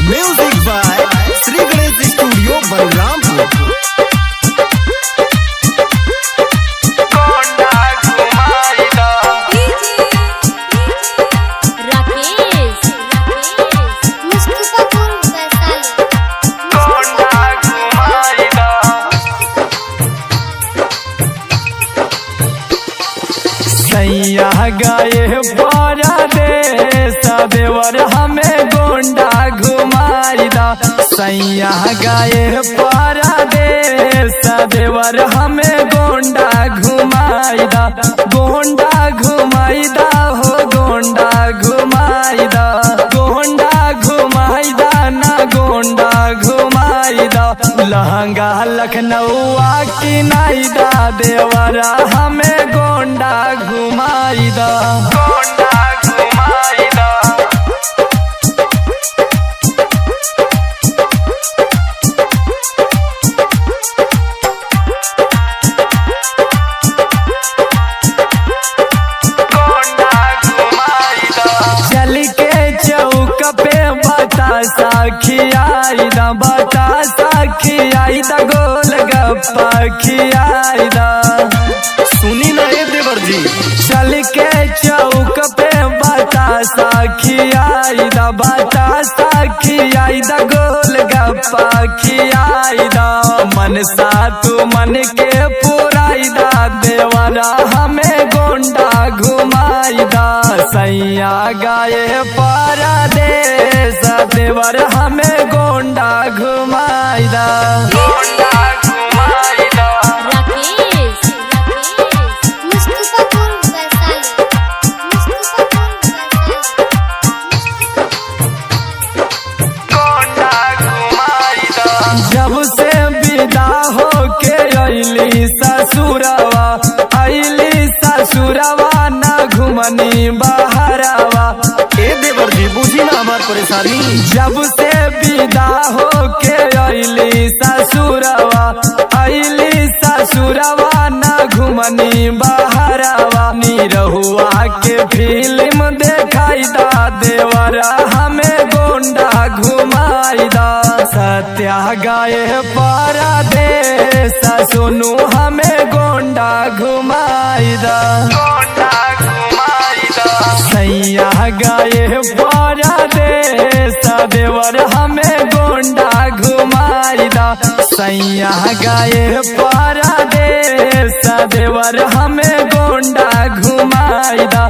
Music by Shri Ganesh studio Balrampur. सैया गाये परदेस देवर हमें गोंडा घुमाई दा। सैया गाये परदेस देवर हमें गोंडा घुमाई दा। गोंडा घुमाई दा हो गोंडा घुमाई दा। गोंडा घुमाई दा ना गोंडा घुमाई दा। लहंगा लखनऊआ की नाई दा देवरा हमें गोंडा घुमाई दा। गोंडा घुमाई दा। गोंडा घुमाई दा। चल के चौक पे बतासा खियाई दा। बतासा खियाई दा गोल गप्पा खियाई दा। सुनी ना ये देवर जी। चल के चौक पे बतासा खियाई दा। बतासा खियाई दा गोल गप्पा खियाई दा। मन सा तू मन के पुराई दा देवरा हमें गोंडा घुमाई दा। सैया गाये परदेस देवर हमें गोंडा घुमाई दा। गोंडा घुमाई दा। जब से विदा हो के अइली ससुरवा अइली ससुरवा ना घुमनी बहरवा। ए देवर जी बुझी ना हमार परेशानी। जब से विदा हो के अइली ससुरवा अइली ससुरवा ना घुमनी बहरवा। निरहुआ के फिल्म देखाई दा देवरा हमें गोंडा घुमाई दा। सत्या गाये परदेस सोनू हमें गोंडा घुमाई दा। गोंडा घुमाई दा। सैया गाये परदेस देवर हमें गोंडा घुमाई दा। सैया गाये परदेस देवर हमें गोंडा घुमाई दा।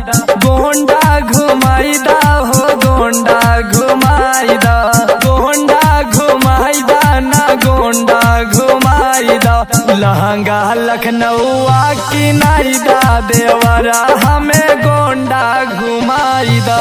गोंडा घुमाई दा हो गोंडा घुमाई दा। गोंडा घुमाई दा ना गोंडा घुमाई दा। लहंगा लखनऊआ की नाई दा देवरा हमें गोंडा घुमाई दा।